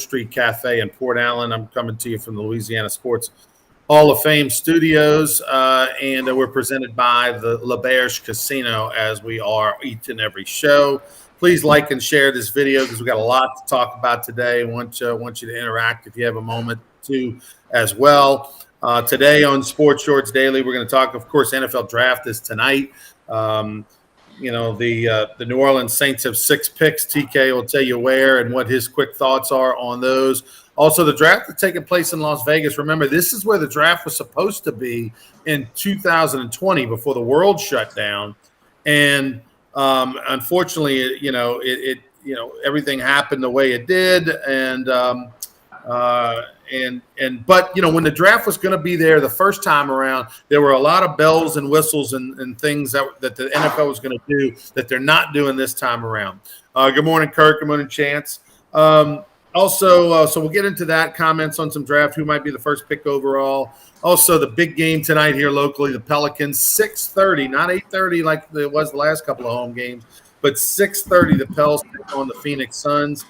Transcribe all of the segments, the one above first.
Street Cafe in Port Allen. I'm coming to you from the Louisiana Sports Hall of Fame studios, and we're presented by the L'Auberge Casino, as we are each and every show. Please like and share this video because we've got a lot to talk about today. I want you to interact if you have a moment to as well. Today on Sports Shorts Daily, we're going to talk, of course, NFL Draft is tonight. The New Orleans Saints have 6 picks. TK will tell you where and what his quick thoughts are on those. Also, the draft is taking place in Las Vegas. Remember, this is where the draft was supposed to be in 2020 before the world shut down. And unfortunately, everything happened the way it did. But when the draft was going to be there the first time around, there were a lot of bells and whistles and things that the NFL was going to do that they're not doing this time around. Good morning, Kirk. Good morning, Chance. So we'll get into that, comments on some draft, who might be the first pick overall. Also, the big game tonight here locally, the Pelicans, 6:30, not 8:30 like it was the last couple of home games, but 6:30, the Pels take on the Phoenix Suns.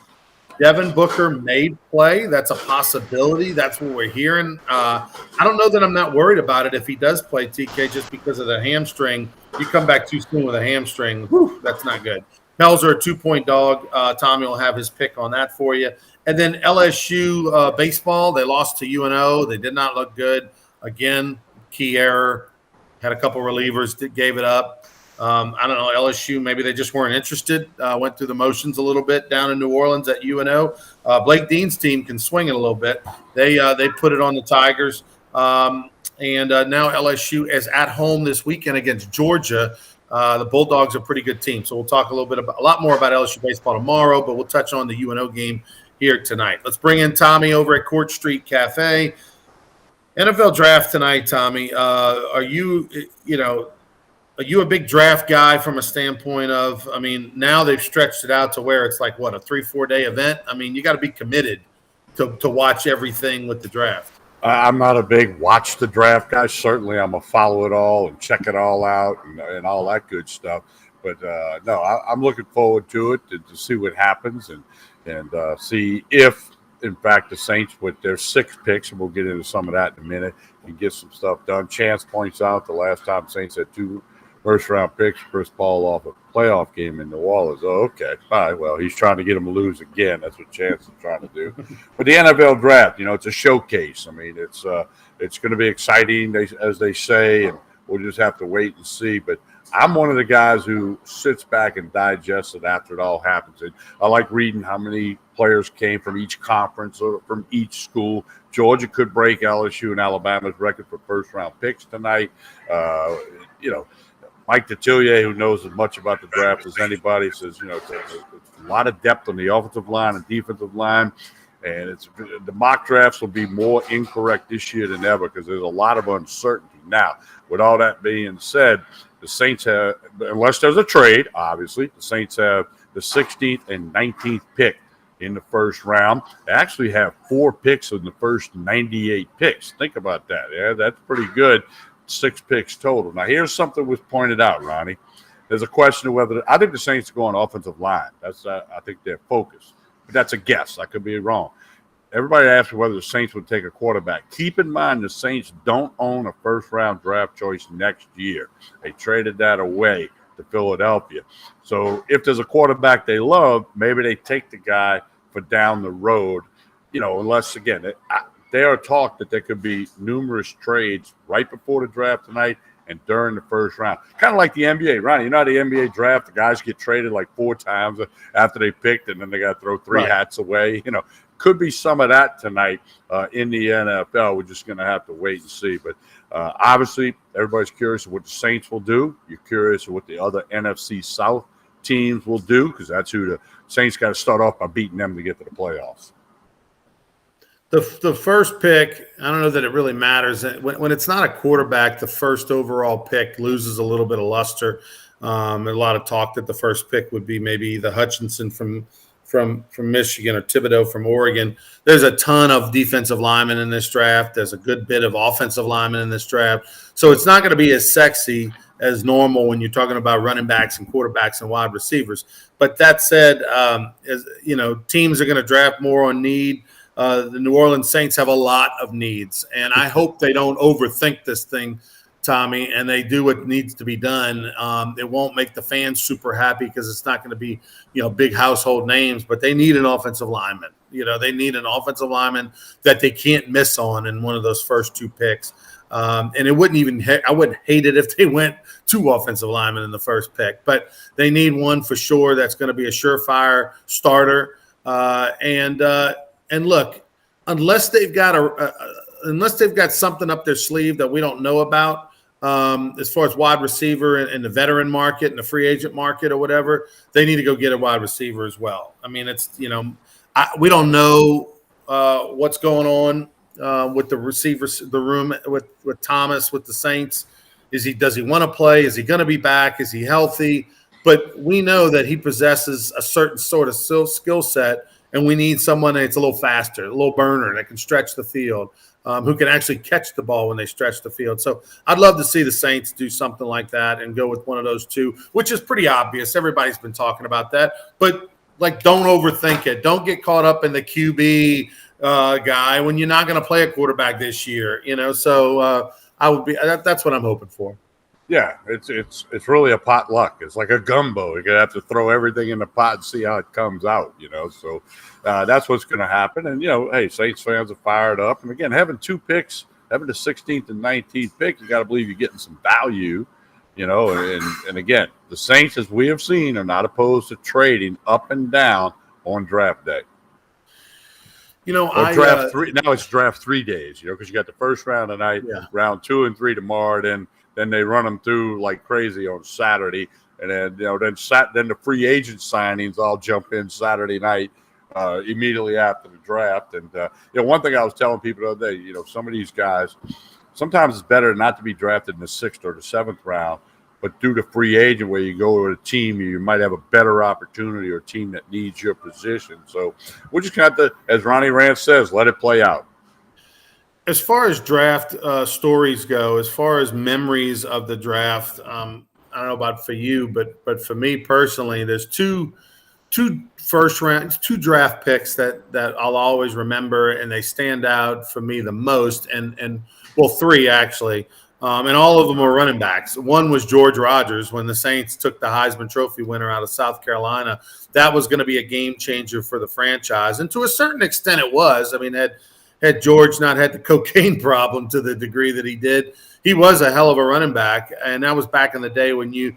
Devin Booker may play. That's a possibility. That's what we're hearing. I don't know that I'm not worried about it if he does play, TK, just because of the hamstring. You come back too soon with a hamstring, whew, that's not good. Pels are a 2-point dog. Tommy will have his pick on that for you. And then LSU baseball, they lost to UNO. They did not look good. Again, key error. Had a couple relievers that gave it up. I don't know, LSU, maybe they just weren't interested. Went through the motions a little bit down in New Orleans at UNO. Blake Dean's team can swing it a little bit. They put it on the Tigers. Now LSU is at home this weekend against Georgia. The Bulldogs are a pretty good team. So we'll talk a lot more about LSU baseball tomorrow, but we'll touch on the UNO game here tonight. Let's bring in Tommy over at Court Street Cafe. NFL draft tonight, Tommy. Are you a big draft guy from a standpoint of, now they've stretched it out to where it's like, what, a 3-4 day event? You got to be committed to watch everything with the draft. I'm not a big watch the draft guy. Certainly I'm a follow it all and check it all out and all that good stuff. But no, I'm looking forward to it to see what happens and see if, in fact, the Saints with their 6 picks, and we'll get into some of that in a minute, can get some stuff done. Chance points out the last time Saints had 2 first-round picks, Chris Paul off a playoff game in New Orleans. Oh, okay, fine. Well, he's trying to get them to lose again. That's what Chance is trying to do. But the NFL draft, it's a showcase. It's going to be exciting, as they say, and we'll just have to wait and see. But I'm one of the guys who sits back and digests it after it all happens. And I like reading how many players came from each conference or from each school. Georgia could break LSU and Alabama's record for first-round picks tonight. Mike Detillier, who knows as much about the draft as anybody, says, it's a lot of depth on the offensive line and defensive line. And the mock drafts will be more incorrect this year than ever because there's a lot of uncertainty. Now, with all that being said, the Saints have, unless there's a trade, obviously, the Saints have the 16th and 19th pick in the first round. They actually have 4 picks in the first 98 picks. Think about that. Yeah, that's pretty good. 6 picks total. Now, here's something was pointed out, Ronnie. There's a question of whether I think the Saints go on offensive line. That's I think their focus. But that's a guess. I could be wrong. Everybody asked me whether the Saints would take a quarterback. Keep in mind the Saints don't own a first-round draft choice next year. They traded that away to Philadelphia. So if there's a quarterback they love, maybe they take the guy for down the road, unless, again, there are talk that there could be numerous trades right before the draft tonight and during the first round. Kind of like the NBA, Ronnie. The NBA draft, the guys get traded like 4 times after they picked, and then they got to throw 3 hats away. Could be some of that tonight in the NFL. We're just going to have to wait and see. But obviously, everybody's curious what the Saints will do. You're curious what the other NFC South teams will do because that's who the Saints got to start off by beating them to get to the playoffs. The first pick, I don't know that it really matters. When it's not a quarterback, the first overall pick loses a little bit of luster. A lot of talk that the first pick would be maybe the Hutchinson from Michigan or Thibodeau from Oregon. There's a ton of defensive linemen in this draft. There's a good bit of offensive linemen in this draft. So it's not going to be as sexy as normal when you're talking about running backs and quarterbacks and wide receivers. But that said, teams are going to draft more on need. The New Orleans Saints have a lot of needs, and I hope they don't overthink this thing, Tommy, and they do what needs to be done. It won't make the fans super happy because it's not going to be, big household names, but they need an offensive lineman. They need an offensive lineman that they can't miss on in one of those first 2 picks. And I wouldn't hate it if they went 2 offensive linemen in the first pick, but they need one for sure that's going to be a surefire starter. And look, unless they've got something up their sleeve that we don't know about, as far as wide receiver and the veteran market and the free agent market or whatever, they need to go get a wide receiver as well. I mean, it's we don't know what's going on with the receivers, the room with Thomas, with the Saints. Does he want to play? Is he going to be back? Is he healthy? But we know that he possesses a certain sort of skill set, and we need someone that's a little faster, a little burner that can stretch the field, who can actually catch the ball when they stretch the field. So I'd love to see the Saints do something like that and go with one of those 2, which is pretty obvious. Everybody's been talking about that. But, don't overthink it. Don't get caught up in the QB guy when you're not going to play a quarterback this year. So that's what I'm hoping for. Yeah, it's really a potluck. It's like a gumbo. You're gonna have to throw everything in the pot and see how it comes out. So that's what's going to happen. And hey, Saints fans are fired up. And again, having 2 picks, having the 16th and 19th pick, you got to believe you're getting some value. And again, the Saints, as we have seen, are not opposed to trading up and down on draft day. Draft 3. Now it's draft 3 days. Because you got the first round tonight, round 2 and 3 tomorrow. Then they run them through like crazy on Saturday, and then then the free agent signings all jump in Saturday night immediately after the draft. And one thing I was telling people the other day, some of these guys, sometimes it's better not to be drafted in the 6th or the 7th round, but do the free agent where you go with a team, you might have a better opportunity or a team that needs your position. So we're just going to have to, as Ronnie Rance says, let it play out. As far as draft stories go, as far as memories of the draft, I don't know about for you, but for me personally, there's two draft picks that I'll always remember, and they stand out for me the most. And 3 actually, and all of them were running backs. One was George Rogers when the Saints took the Heisman Trophy winner out of South Carolina. That was going to be a game changer for the franchise, and to a certain extent, it was. I mean, had George not had the cocaine problem to the degree that he did, he was a hell of a running back. And that was back in the day when you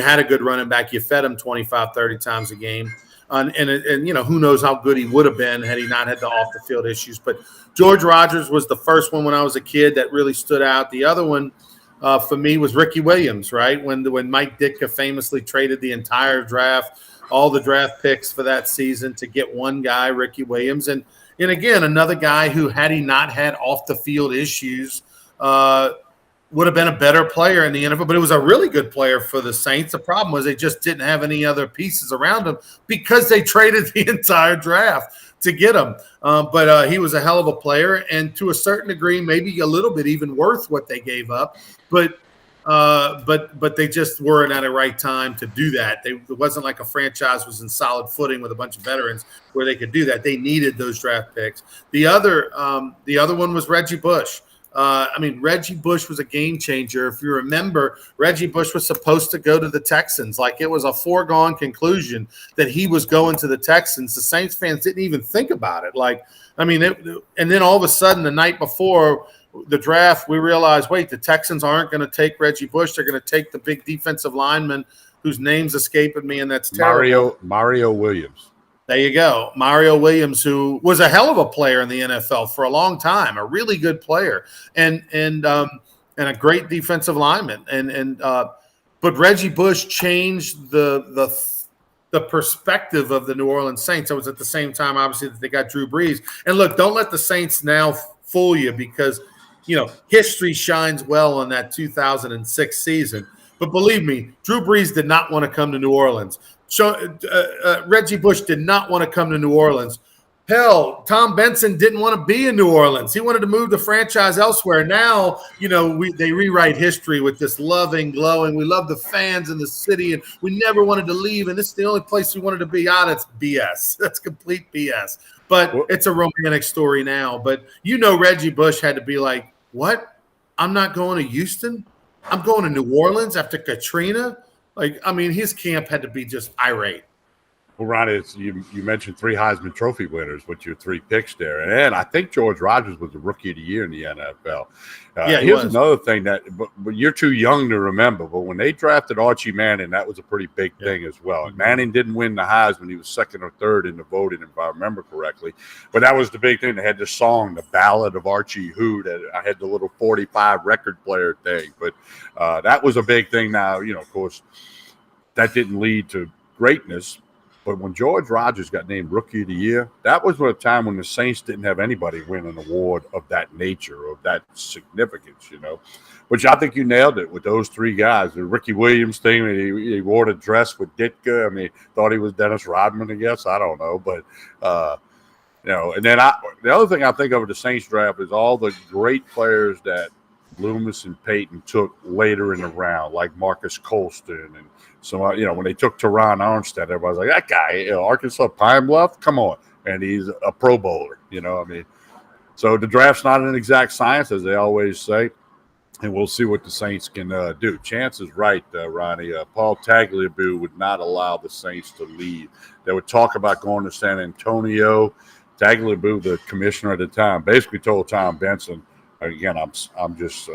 had a good running back, you fed him 25, 30 times a game. And who knows how good he would have been had he not had the off-the-field issues. But George Rogers was the first one when I was a kid that really stood out. The other one for me was Ricky Williams, right? When Mike Ditka famously traded the entire draft, all the draft picks for that season to get one guy, Ricky Williams. And again, another guy who, had he not had off-the-field issues, would have been a better player in the NFL, but it was a really good player for the Saints. The problem was they just didn't have any other pieces around him because they traded the entire draft to get him. But he was a hell of a player, and to a certain degree, maybe a little bit even worth what they gave up. But they just weren't at a right time to do that. It wasn't like a franchise was in solid footing with a bunch of veterans where they could do that. They needed those draft picks. The other one was Reggie Bush. Reggie Bush was a game changer. If you remember, Reggie Bush was supposed to go to the Texans. Like, it was a foregone conclusion that he was going to the Texans. The Saints fans didn't even think about it. And then all of a sudden, the night before the draft, we realized, wait, the Texans aren't going to take Reggie Bush. They're going to take the big defensive lineman whose name's escaping me, and that's terrible. Mario Williams. There you go. Mario Williams, who was a hell of a player in the NFL for a long time, a really good player, and a great defensive lineman. But Reggie Bush changed the perspective of the New Orleans Saints. It was at the same time, obviously, that they got Drew Brees. And look, don't let the Saints now fool you, because history shines well on that 2006 season. But believe me, Drew Brees did not want to come to New Orleans. So Reggie Bush did not want to come to New Orleans. Hell, Tom Benson didn't want to be in New Orleans. He wanted to move the franchise elsewhere. Now, they rewrite history with this loving, glowing. We love the fans in the city, and we never wanted to leave. And this is the only place we wanted to be. That's BS. That's complete BS. But it's a romantic story now. But Reggie Bush had to be like, what? I'm not going to Houston? I'm going to New Orleans after Katrina? His camp had to be just irate. Well, Ronnie, you mentioned 3 Heisman Trophy winners with your 3 picks there. And I think George Rogers was the Rookie of the Year in the NFL. Here's another thing but you're too young to remember. But when they drafted Archie Manning, that was a pretty big thing as well. And Manning didn't win the Heisman. He was 2nd or 3rd in the voting, if I remember correctly. But that was the big thing. They had this song, The Ballad of Archie Who, that I had the little 45 record player thing. But that was a big thing now. Of course, that didn't lead to greatness. But when George Rogers got named Rookie of the Year, that was a time when the Saints didn't have anybody win an award of that nature, of that significance, Which I think you nailed it with those 3 guys. The Ricky Williams thing, he wore the dress with Ditka. Thought he was Dennis Rodman, I guess. I don't know. But, and then the other thing I think of the Saints draft is all the great players that Loomis and Peyton took later in the round, like Marcus Colston and when they took Teron Armstead, everybody's like, that guy, Arkansas Pine Bluff, come on. And he's a Pro Bowler, So the draft's not an exact science, as they always say, and we'll see what the Saints can do. Chance is right, Ronnie. Paul Tagliabue would not allow the Saints to leave. They would talk about going to San Antonio. Tagliabue, the commissioner at the time, basically told Tom Benson, again, I'm just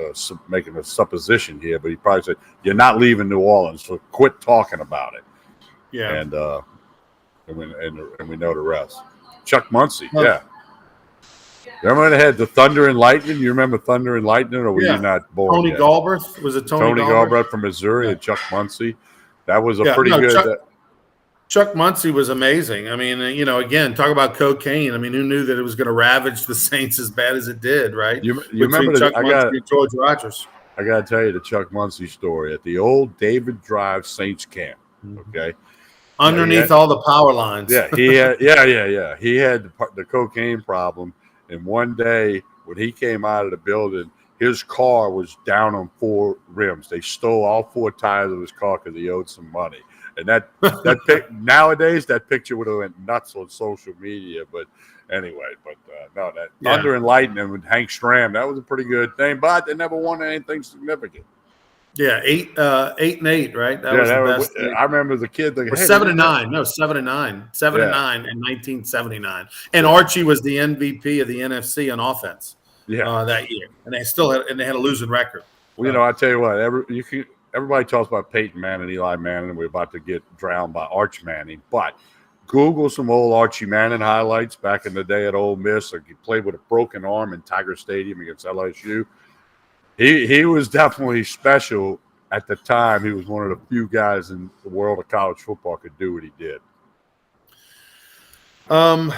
making a supposition here, but he probably said, "You're not leaving New Orleans, so quit talking about it." Yeah, and we know the rest. Chuck Muncie, yeah. Remember when they had the Thunder and Lightning? You remember Thunder and Lightning, or were you not born? Tony yet? Galbraith was it? Tony Galbraith from Missouri and Chuck Muncie. That was a pretty good. Chuck Muncie was amazing. Again, talk about cocaine. Who knew that it was going to ravage the Saints as bad as it did, right? You remember Chuck Muncie and George Rogers. I got to tell you the Chuck Muncie story at the old David Drive Saints camp, okay? Underneath all the power lines. Yeah, he had He had the cocaine problem, and one day when he came out of the building, his car was down on 4 rims. They stole all 4 tires of his car because he owed some money. And nowadays that picture would have went nuts on social media. But anyway, Thunder and Lightning with Hank Stram, that was a pretty good thing. But they never won anything significant. Yeah, 8-8, right? That was the best. I remember as a kid. 7-9. No, 7-9. 7-9 in 1979. And Archie was the MVP of the NFC on offense. That year, and they had a losing record. Well, I tell you what, everybody talks about Peyton Manning, Eli Manning, and we're about to get drowned by Arch Manning. But Google some old Archie Manning highlights back in the day at Ole Miss. He played with a broken arm in Tiger Stadium against LSU. He was definitely special at the time. He was one of the few guys in the world of college football could do what he did. I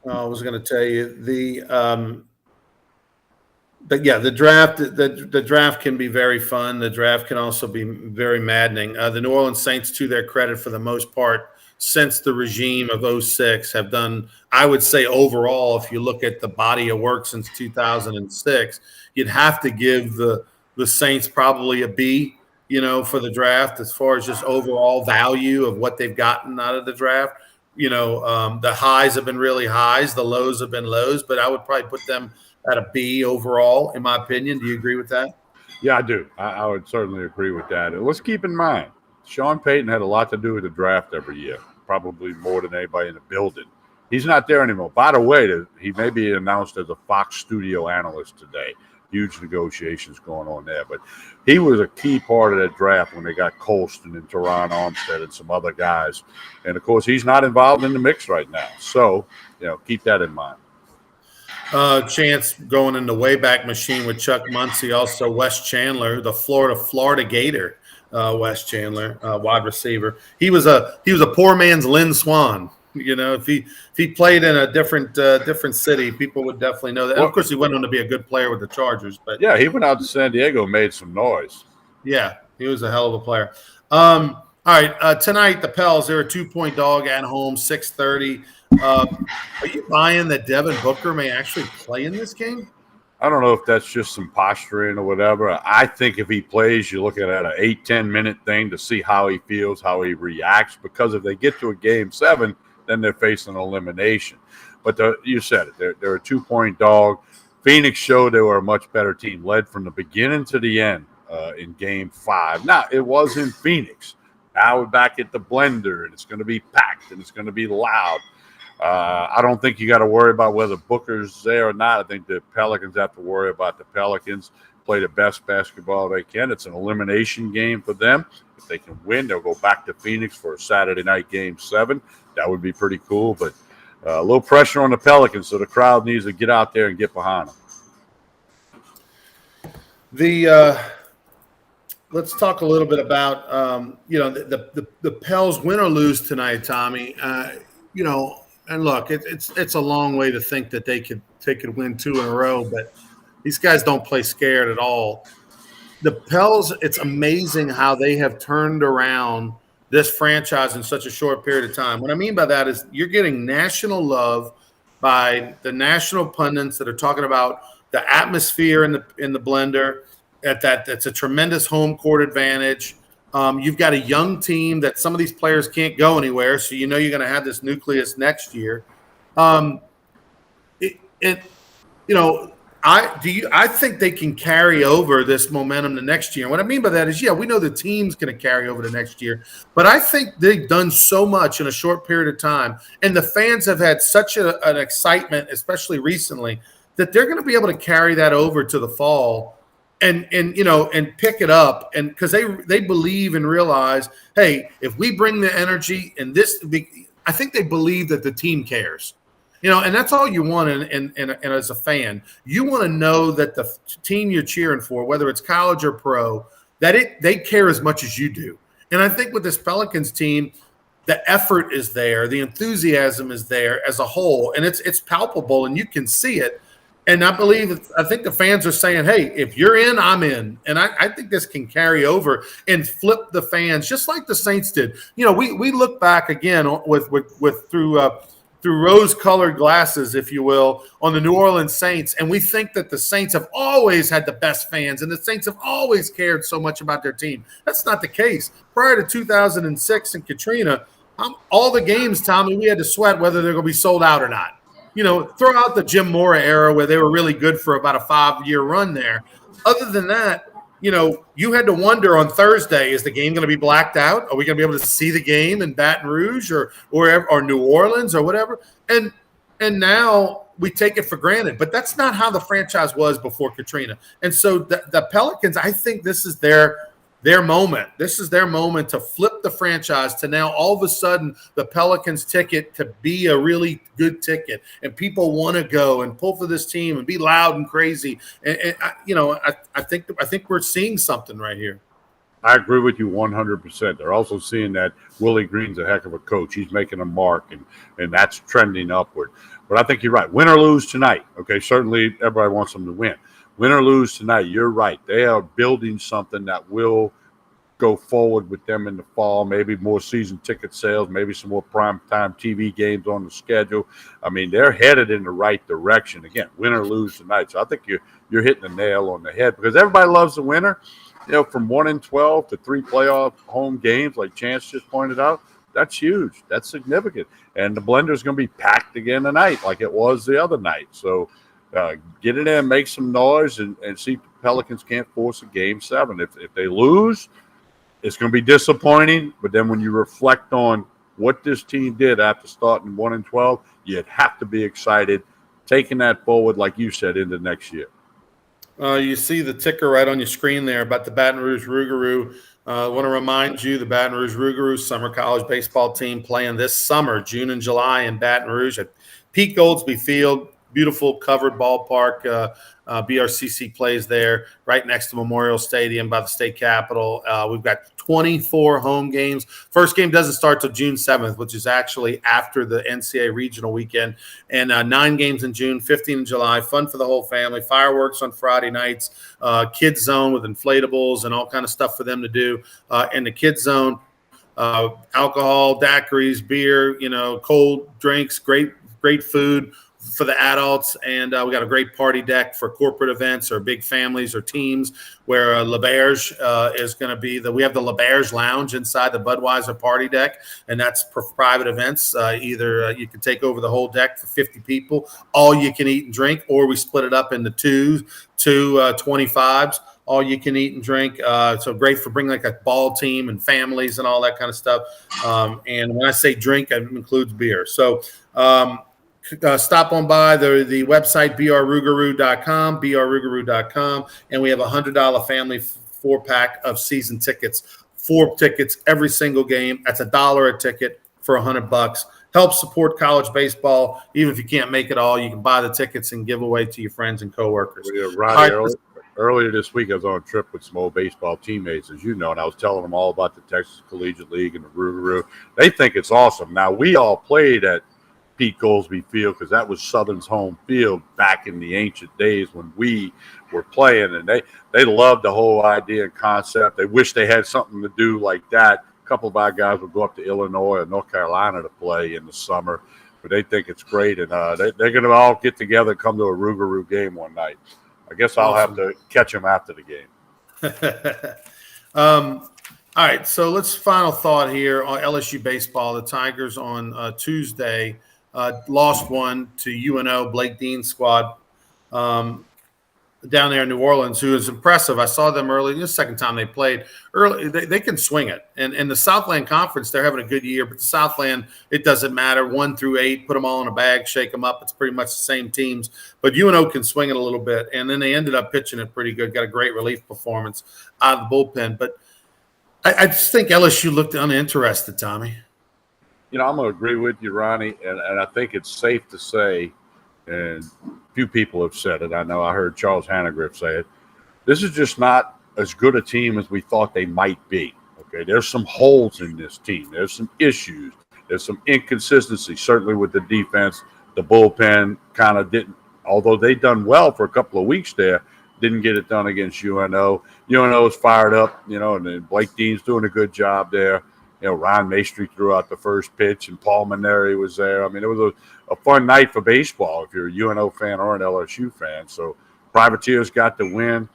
was going to tell you the draft can be very fun. The draft can also be very maddening. The New Orleans Saints, to their credit, for the most part, since the regime of 2006, have done, I would say overall, if you look at the body of work since 2006, you'd have to give the Saints probably a B, for the draft as far as just overall value of what they've gotten out of the draft. The highs have been really highs, the lows have been lows, but I would probably put them at a B overall, in my opinion. Do you agree with that? Yeah, I do. I would certainly agree with that. And let's keep in mind, Sean Payton had a lot to do with the draft every year, probably more than anybody in the building. He's not there anymore. By the way, he may be announced as a Fox studio analyst today. Huge negotiations going on there. But he was a key part of that draft when they got Colston and Teron Armstead and some other guys. And, of course, he's not involved in the mix right now. So, keep that in mind. Chance going in the Wayback Machine with Chuck Muncie, also Wes Chandler, the Florida Gator, Wes Chandler, wide receiver. He was a poor man's Lynn Swann. If he played in a different city, people would definitely know that. And of course, he went on to be a good player with the Chargers. But yeah, he went out to San Diego and made some noise. Yeah, he was a hell of a player. All right, tonight the Pels, they're a 2-point dog at home, 6:30. Are you buying that Devin Booker may actually play in this game? I don't know if that's just some posturing or whatever. I think if he plays, you're looking at an 8-10 minute thing to see how he feels, how he reacts. Because if they get to a game 7, then they're facing elimination. But you said it, they're a 2-point dog. Phoenix showed they were a much better team, led from the beginning to the end in game 5. Now, it was in Phoenix. Now we're back at the Blender, and it's going to be packed, and it's going to be loud. I don't think you got to worry about whether Booker's there or not. I think the Pelicans have to worry about the Pelicans play the best basketball they can. It's an elimination game for them. If they can win, they'll go back to Phoenix for a Saturday night game 7. That would be pretty cool, but a little pressure on the Pelicans, so the crowd needs to get out there and get behind them. Let's talk a little bit about the Pels win or lose tonight, Tommy. And look, it's a long way to think that they could win 2 in a row, but these guys don't play scared at all. The Pels, it's amazing how they have turned around this franchise in such a short period of time. What I mean by that is you're getting national love by the national pundits that are talking about the atmosphere in the Blender. That's a tremendous home court advantage. You've got a young team that some of these players can't go anywhere, so you're going to have this nucleus next year. I think they can carry over this momentum to next year. And what I mean by that is, we know the team's going to carry over to next year, but I think they've done so much in a short period of time, and the fans have had such an excitement, especially recently, that they're going to be able to carry that over to the fall. And pick it up, and because they believe and realize, hey, if we bring the energy and I think they believe that the team cares, and that's all you want. And as a fan, you want to know that the team you're cheering for, whether it's college or pro, that they care as much as you do. And I think with this Pelicans team, the effort is there, the enthusiasm is there as a whole, and it's palpable, and you can see it. And I think the fans are saying, hey, if you're in, I'm in. And I think this can carry over and flip the fans, just like the Saints did. We look back again through rose-colored glasses, if you will, on the New Orleans Saints, and we think that the Saints have always had the best fans and the Saints have always cared so much about their team. That's not the case. Prior to 2006 and Katrina, all the games, Tommy, we had to sweat whether they're going to be sold out or not. Throw out the Jim Mora era where they were really good for about a 5-year run there. Other than that, you had to wonder on Thursday, is the game going to be blacked out? Are we going to be able to see the game in Baton Rouge or New Orleans or whatever? And now we take it for granted. But that's not how the franchise was before Katrina. And so the Pelicans, I think this is their moment. This is their moment to flip the franchise to now all of a sudden the Pelicans ticket to be a really good ticket, and people want to go and pull for this team and be loud and crazy. And I think we're seeing something right here. I agree with you 100%. They're also seeing that Willie Green's a heck of a coach. He's making a mark, and that's trending upward. But I think you're right. Win or lose tonight. Okay, certainly everybody wants them to win. Win or lose tonight, you're right. They are building something that will go forward with them in the fall, maybe more season ticket sales, maybe some more primetime TV games on the schedule. I mean, they're headed in the right direction. Again, win or lose tonight. So I think you're hitting the nail on the head, because everybody loves the winner. From 1-12 to 3 playoff home games, like Chance just pointed out, that's huge. That's significant. And the Blender is going to be packed again tonight like it was the other night. So get it in, make some noise, and see if the Pelicans can't force a game 7. If they lose, it's going to be disappointing. But then when you reflect on what this team did after starting 1-12, you'd have to be excited, taking that forward, like you said, into next year. You see the ticker right on your screen there about the Baton Rouge Rougarou. I want to remind you the Baton Rouge Rougarou summer college baseball team playing this summer, June and July, in Baton Rouge at Pete Goldsby Field. Beautiful covered ballpark. BRCC plays there right next to Memorial Stadium by the state capitol. We've got 24 home games. First game doesn't start till June 7th, which is actually after the NCAA regional weekend, and 9 games in June, 15 in July. Fun for the whole family. Fireworks on Friday nights, kids zone with inflatables and all kind of stuff for them to do in the kids zone. alcohol, daiquiris, beer, cold drinks, great food for the adults, and we got a great party deck for corporate events or big families or teams. Where LeBear's is going to be we have the LeBear's Lounge inside the Budweiser party deck, and that's for private events. Either you can take over the whole deck for 50 people, all you can eat and drink, or we split it up into two 25s. All you can eat and drink. So great for bringing like a ball team and families and all that kind of stuff. And when I say drink, it includes beer. So stop on by the website, brrugaroo.com, and we have a $100 family 4-pack of season tickets, 4 tickets every single game. That's $1 a ticket for $100. Help support college baseball. Even if you can't make it all, you can buy the tickets and give away to your friends and coworkers. Earlier this week, I was on a trip with some old baseball teammates, as you know, and I was telling them all about the Texas Collegiate League and the Rougarou. They think it's awesome. Now, we all played at Pete Goolsby Field because that was Southern's home field back in the ancient days when we were playing, and they loved the whole idea and concept. They wish they had something to do like that. A couple of our guys would go up to Illinois or North Carolina to play in the summer, but they think it's great, and they're going to all get together and come to a Rougarou game one night. I guess I'll have to catch them after the game. All right, so let's final thought here on LSU baseball. The Tigers on Tuesday lost one to UNO, Blake Dean's squad down there in New Orleans, who is impressive. I saw them early. This is the second time they played. Early, they can swing it. And in the Southland Conference, they're having a good year. But the Southland, it doesn't matter. 1 through 8, put them all in a bag, shake them up. It's pretty much the same teams. But UNO can swing it a little bit. And then they ended up pitching it pretty good. Got a great relief performance out of the bullpen. But I just think LSU looked uninterested, Tommy. I'm going to agree with you, Ronnie. And I think it's safe to say, and few people have said it. I know I heard Charles Hannegriff say it. This is just not as good a team as we thought they might be. Okay, there's some holes in this team. There's some issues. There's some inconsistency, certainly with the defense. The bullpen kind of didn't, although they done well for a couple of weeks there, didn't get it done against UNO. UNO is fired up, and then Blake Dean's doing a good job there. Ryan Maestri threw out the first pitch, and Paul Maneri was there. I mean, it was a fun night for baseball if you're a UNO fan or an LSU fan. So Privateers got the win,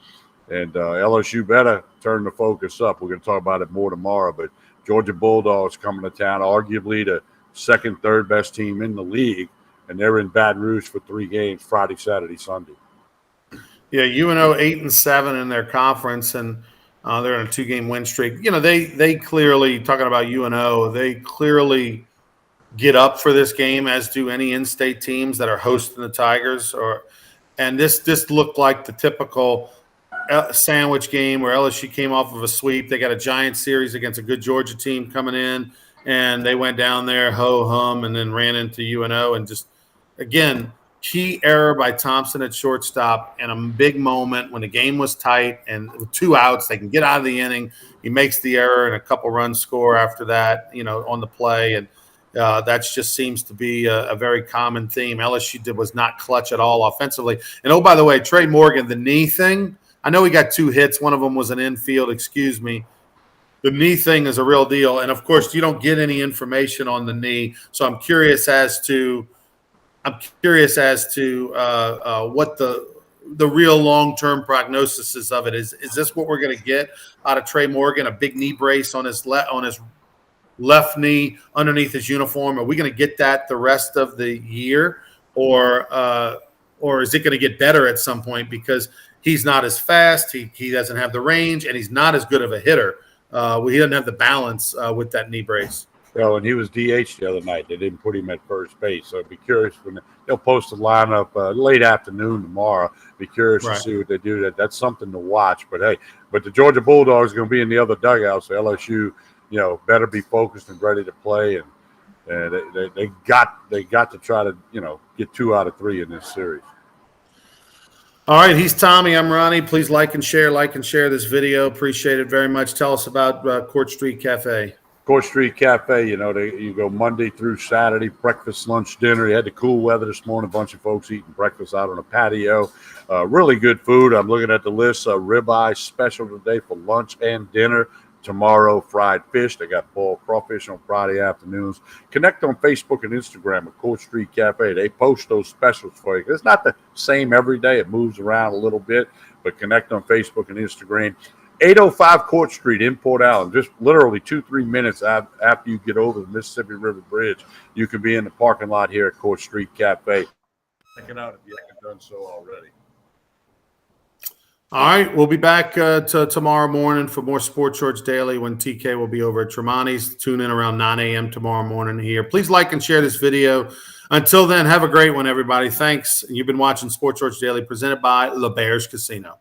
and LSU better turn the focus up. We're going to talk about it more tomorrow, but Georgia Bulldogs coming to town, arguably the second, third best team in the league, and they're in Baton Rouge for 3 games, Friday, Saturday, Sunday. Yeah, UNO 8-7 in their conference, and they're on a 2-game win streak. They clearly, talking about UNO, they clearly get up for this game, as do any in-state teams that are hosting the Tigers. And this looked like the typical sandwich game where LSU came off of a sweep. They got a giant series against a good Georgia team coming in, and they went down there ho-hum and then ran into UNO. And just, again, key error by Thompson at shortstop in a big moment when the game was tight and with 2 outs, they can get out of the inning. He makes the error and a couple runs score after that, on the play. And that just seems to be a very common theme. LSU was not clutch at all offensively. And, oh, by the way, Trey Morgan, the knee thing, I know he got 2 hits. One of them was an infield, excuse me. The knee thing is a real deal. And, of course, you don't get any information on the knee. So I'm curious as to what the real long-term prognosis is of it. Is this what we're going to get out of Trey Morgan, a big knee brace on his left knee underneath his uniform? Are we going to get that the rest of the year, or is it going to get better at some point because he's not as fast, he doesn't have the range, and he's not as good of a hitter? He doesn't have the balance with that knee brace. And he was DH the other night. They didn't put him at first base. So I'd be curious when they'll post a lineup late afternoon tomorrow. Be curious to see what they do. That's something to watch. But, hey, the Georgia Bulldogs are going to be in the other dugout. So LSU, better be focused and ready to play. And they got to try to, get 2 out of 3 in this series. All right, he's Tommy. I'm Ronnie. Please like and share this video. Appreciate it very much. Tell us about Court Street Cafe. Court Street Cafe, you go Monday through Saturday, breakfast, lunch, dinner. You had the cool weather this morning, a bunch of folks eating breakfast out on a patio. Really good food. I'm looking at the list. Ribeye special today for lunch and dinner. tomorrow, fried fish. They got boiled crawfish on Friday afternoons. Connect on Facebook and Instagram at Court Street Cafe. They post those specials for you. It's not the same every day. It moves around a little bit, but connect on Facebook and Instagram. 805 Court Street in Port Allen. Just literally 2-3 minutes after you get over the Mississippi River Bridge, you can be in the parking lot here at Court Street Cafe. Check it out if you haven't done so already. All right, we'll be back tomorrow morning for more Sports Shorts Daily when TK will be over at Tremonti's. Tune in around 9 a.m. tomorrow morning here. Please like and share this video. Until then, have a great one, everybody. Thanks. You've been watching Sports Shorts Daily presented by LeBears Casino.